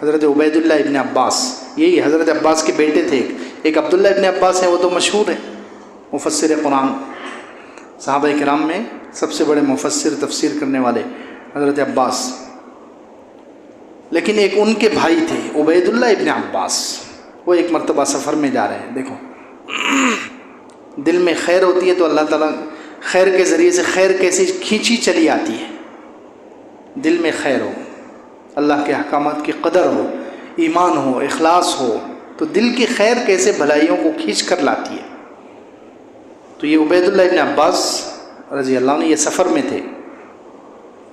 حضرت Ubaidullah ibn عباس، یہی حضرت عباس کے بیٹے تھے، ایک عبداللہ ابن عباس ہیں، وہ تو مشہور ہیں مفسر قرآن، صحابہ کرام میں سب سے بڑے مفسر تفسیر کرنے والے حضرت عباس، لیکن ایک ان کے بھائی تھے عبیداللہ ابن عباس، وہ ایک مرتبہ سفر میں جا رہے ہیں۔ دیکھو دل میں خیر ہوتی ہے تو اللہ تعالیٰ خیر کے ذریعے سے خیر کیسے کھینچی چلی آتی ہے، دل میں خیر ہو، اللہ کے احکامات کی قدر ہو، ایمان ہو، اخلاص ہو، تو دل کی خیر کیسے بھلائیوں کو کھینچ کر لاتی ہے۔ تو یہ عبیداللہ ابن عباس رضی اللہ عنہ یہ سفر میں تھے،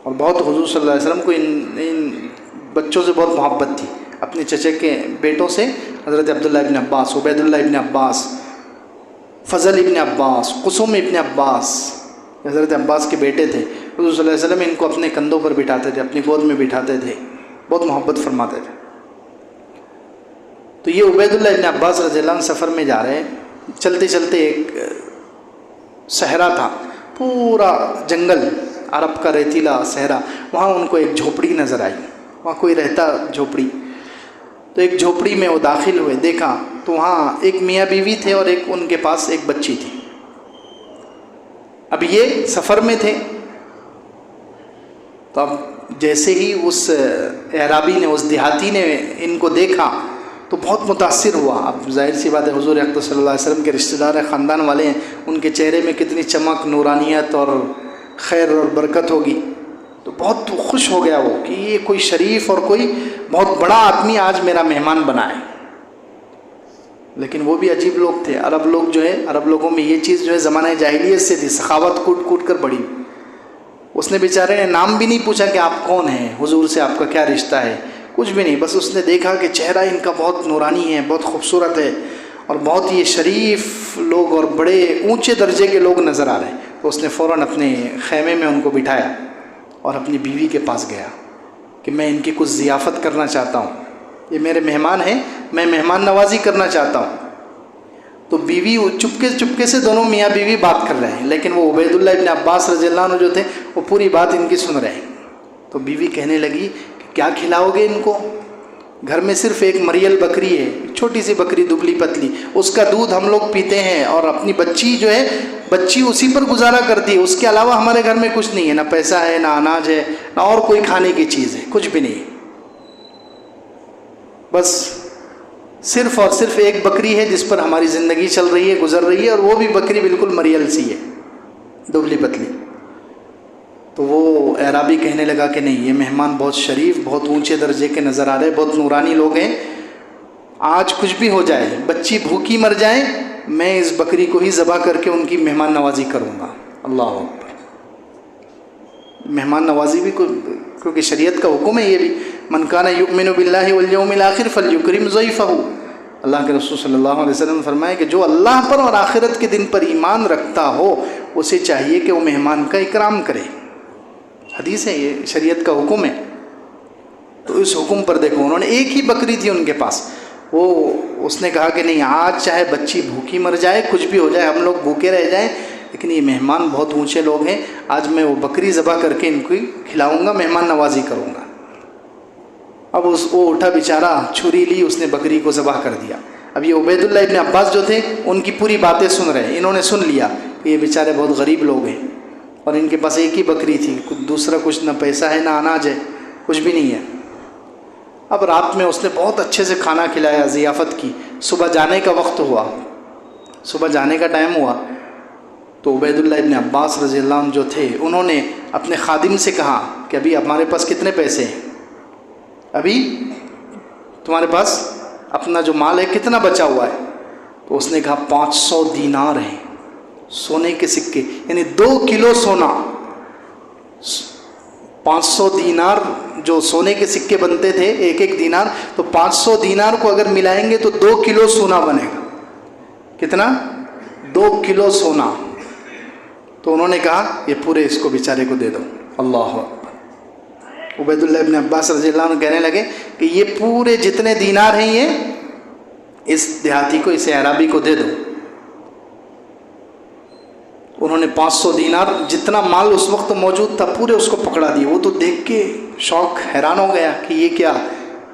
اور بہت حضور صلی اللہ علیہ وسلم کو ان بچوں سے بہت محبت تھی، اپنے چچے کے بیٹوں سے، حضرت عبداللہ ابن عباس، عبیداللہ ابن عباس، فضل ابن عباس، قسم ابن عباس، حضرت عباس کے بیٹے تھے۔ حضور صلی اللہ علیہ وسلم ان کو اپنے کندھوں پر بٹھاتے تھے، اپنی گود میں بٹھاتے تھے، بہت محبت فرماتے تھے۔ تو یہ عبیداللہ ابن عباس رضی اللہ عنہ سفر میں جا رہے ہیں، چلتے چلتے ایک صحرا تھا، پورا جنگل، عرب کا ریتیلا صحرا، وہاں ان کو ایک جھوپڑی نظر آئی، وہاں کوئی رہتا جھوپڑی، تو ایک جھوپڑی میں وہ داخل ہوئے، دیکھا تو وہاں ایک میاں بیوی تھے اور ایک ان کے پاس ایک بچی تھی۔ اب یہ سفر میں تھے، تو اب جیسے ہی اس اعرابی نے، اس دیہاتی نے ان کو دیکھا تو بہت متاثر ہوا۔ اب ظاہر سی بات ہے حضور اقدس صلی اللہ علیہ وسلم کے رشتہ دار ہیں، خاندان والے ہیں، ان کے چہرے میں کتنی چمک، نورانیت اور خیر اور برکت ہوگی، تو بہت خوش ہو گیا وہ کہ یہ کوئی شریف اور کوئی بہت بڑا آدمی آج میرا مہمان بنا ہے۔ لیکن وہ بھی عجیب لوگ تھے، عرب لوگ جو ہے، عرب لوگوں میں یہ چیز جو ہے زمانہ جاہلیت سے تھی، سخاوت کوٹ کوٹ کر بڑھی۔ اس نے بیچارے نے نام بھی نہیں پوچھا کہ آپ کون ہیں، حضور سے آپ کا کیا رشتہ ہے، کچھ بھی نہیں، بس اس نے دیکھا کہ چہرہ ان کا بہت نورانی ہے، بہت خوبصورت ہے، اور بہت یہ شریف لوگ اور بڑے اونچے درجے کے لوگ نظر آ رہے ہیں، تو اس نے فوراً اپنے خیمے میں ان کو بٹھایا اور اپنی بیوی کے پاس گیا کہ میں ان کی کچھ ضیافت کرنا چاہتا ہوں، یہ میرے مہمان ہیں، میں مہمان نوازی کرنا چاہتا ہوں۔ تو بیوی چپکے سے دونوں میاں بیوی بات کر رہے ہیں، لیکن وہ عبیداللہ ابن عباس رضی اللہ عنہ جو تھے وہ پوری بات ان کی سن رہے ہیں۔ تو بیوی کہنے لگی کہ کیا کھلاؤ گے ان کو، گھر میں صرف ایک مریل بکری ہے، چھوٹی سی بکری دبلی پتلی، اس کا دودھ ہم لوگ پیتے ہیں، اور اپنی بچی جو ہے، بچی اسی پر گزارا کرتی ہے، اس کے علاوہ ہمارے گھر میں کچھ نہیں ہے، نہ پیسہ ہے، نہ اناج ہے، نہ اور کوئی کھانے کی چیز ہے، کچھ بھی نہیں، بس صرف اور صرف ایک بکری ہے جس پر ہماری زندگی چل رہی ہے، گزر رہی ہے، اور وہ بھی بکری بالکل مریل سی ہے، دبلی پتلی۔ تو وہ اعرابی کہنے لگا کہ نہیں، یہ مہمان بہت شریف، بہت اونچے درجے کے نظر آ رہے، بہت نورانی لوگ ہیں، آج کچھ بھی ہو جائے، بچی بھوکی مر جائے، میں اس بکری کو ہی ذبح کر کے ان کی مہمان نوازی کروں گا۔ اللہ اکبر، مہمان نوازی بھی کیونکہ شریعت کا حکم ہے، یہ بھی من کان یؤمن باللہ والیوم الآخر فلیکرم ضیفہ، اللہ کے رسول صلی اللہ علیہ وسلم نے فرمایا کہ جو اللہ پر اور آخرت کے دن پر ایمان رکھتا ہو اسے چاہیے کہ وہ مہمان کا اکرام کرے، حدیث ہے، یہ شریعت کا حکم ہے۔ تو اس حکم پر دیکھو، انہوں نے ایک ہی بکری تھی ان کے پاس، اس نے کہا کہ نہیں، آج چاہے بچی بھوکی مر جائے، کچھ بھی ہو جائے، ہم لوگ بھوکے رہ جائیں، لیکن یہ مہمان بہت اونچے لوگ ہیں، آج میں وہ بکری ذبح کر کے ان کو کھلاؤں گا، مہمان نوازی کروں گا۔ اب وہ اٹھا بیچارہ، چھری لی، اس نے بکری کو ذبح کر دیا۔ اب یہ عبیداللہ ابن عباس جو تھے ان کی پوری باتیں سن رہے ہیں، انہوں نے سن لیا کہ یہ بیچارے بہت غریب لوگ ہیں، اور ان کے پاس ایک ہی بکری تھی، دوسرا کچھ نہ پیسہ ہے، نہ اناج ہے، کچھ بھی نہیں ہے۔ اب رات میں اس نے بہت اچھے سے کھانا کھلایا، ضیافت کی، صبح جانے کا وقت ہوا، صبح جانے کا ٹائم ہوا، تو عبیداللہ ابن عباس رضی اللہ عنہ جو تھے انہوں نے اپنے خادم سے کہا کہ ابھی ہمارے پاس کتنے پیسے ہیں، ابھی تمہارے پاس اپنا جو مال ہے کتنا بچا ہوا ہے؟ تو اس نے کہا 500 دینار ہیں، سونے کے سکے، یعنی 2 کلو سونا، 500 دینار جو سونے کے سکے بنتے تھے، ایک ایک دینار، تو 500 دینار کو اگر ملائیں گے تو 2 کلو سونا بنے گا۔ کتنا؟ 2 کلو سونا۔ تو انہوں نے کہا یہ پورے اس کو بیچارے کو دے دو۔ اللہ اکبر۔ عبیداللہ ابن عباس رضی اللہ عنہ کہنے لگے کہ یہ پورے جتنے دینار ہیں یہ اس دیہاتی کو، اس اعرابی کو دے دو۔ انہوں نے 500 دینار، جتنا مال اس وقت موجود تھا، پورے اس کو پکڑا دیے۔ وہ تو دیکھ کے شوق، حیران ہو گیا کہ یہ کیا،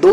2